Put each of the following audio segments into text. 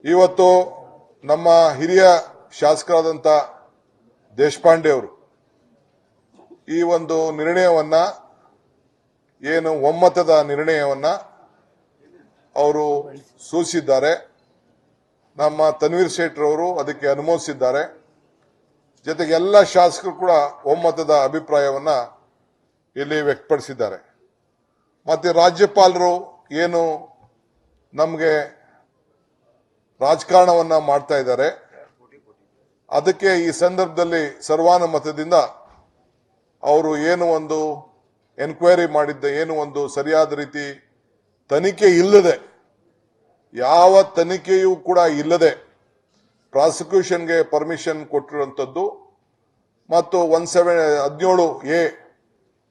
ಇವತ್ತು ನಮ್ಮ ಹಿರಿಯ ಶಾಸಕರಾದಂತ ದೇಶಪಾಂಡೆ ಅವರು ಈ ಒಂದು ನಿರ್ಣಯವನ್ನ ಏನು ಒಮ್ಮತದ ನಿರ್ಣಯವನ್ನ ಅವರು ಸೂಚಿಸಿದ್ದಾರೆ. ನಮ್ಮ ತನ್ವೀರ್ ಸೇಠ್ರವರು ಅದಕ್ಕೆ ಅನುಮೋದಿಸಿದ್ದಾರೆ. ಜೊತೆಗೆ ಎಲ್ಲ ಶಾಸಕರು ಕೂಡ ಒಮ್ಮತದ ಅಭಿಪ್ರಾಯವನ್ನ ಇಲ್ಲಿ ವ್ಯಕ್ತಪಡಿಸಿದ್ದಾರೆ. ಮತ್ತೆ ರಾಜ್ಯಪಾಲರು ಏನು ನಮಗೆ ರಾಜಕಾರಣವನ್ನ ಮಾಡ್ತಾ ಇದ್ದಾರೆ, ಅದಕ್ಕೆ ಈ ಸಂದರ್ಭದಲ್ಲಿ ಸರ್ವಾನುಮತದಿಂದ ಅವರು ಏನು ಒಂದು ಎನ್ಕ್ವೈರಿ ಮಾಡಿದ್ದ, ಏನು ಒಂದು ಸರಿಯಾದ ರೀತಿ ತನಿಖೆ ಇಲ್ಲದೆ, ಯಾವ ತನಿಖೆಯೂ ಕೂಡ ಇಲ್ಲದೆ ಪ್ರಾಸಿಕ್ಯೂಷನ್ಗೆ ಪರ್ಮಿಷನ್ ಕೊಟ್ಟಿರುವಂತದ್ದು ಮತ್ತು 17A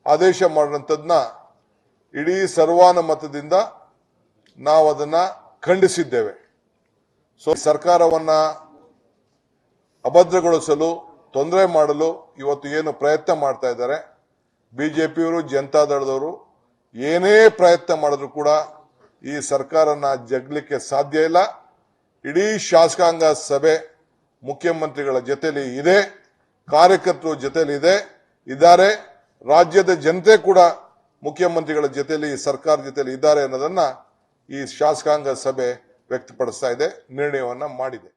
ಆದೇಶ ಮಾಡಿದಂಥದ್ದನ್ನ ಇಡೀ ಸರ್ವಾನುಮತದಿಂದ ನಾವು ಅದನ್ನ ಖಂಡಿಸಿದ್ದೇವೆ. ಸರ್ಕಾರವನ್ನ ಅಭದ್ರಗೊಳಿಸಲು, ತೊಂದರೆ ಮಾಡಲು ಇವತ್ತು ಏನು ಪ್ರಯತ್ನ ಮಾಡ್ತಾ ಇದ್ದಾರೆ ಬಿಜೆಪಿಯವರು, ಜನತಾದಳದವರು, ಏನೇ ಪ್ರಯತ್ನ ಮಾಡಿದ್ರು ಕೂಡ ಈ ಸರ್ಕಾರನ ಜಗ್ಲಿಕ್ಕೆ ಸಾಧ್ಯ ಇಲ್ಲ. ಇಡೀ ಶಾಸಕಾಂಗ ಸಭೆ ಮುಖ್ಯಮಂತ್ರಿಗಳ ಜೊತೆಲಿ ಇದೆ, ಕಾರ್ಯಕರ್ತರು ಜೊತೆಲಿ ಇದ್ದಾರೆ, ರಾಜ್ಯದ ಜನತೆ ಕೂಡ ಮುಖ್ಯಮಂತ್ರಿಗಳ ಜೊತೆಲಿ, ಸರ್ಕಾರ ಜೊತೆಲಿ ಇದ್ದಾರೆ ಅನ್ನೋದನ್ನ ಈ ಶಾಸಕಾಂಗ ಸಭೆ ವ್ಯಕ್ತಪಡಿಸ್ತಾ ಇದೆ, ನಿರ್ಣಯವನ್ನ ಮಾಡಿದೆ.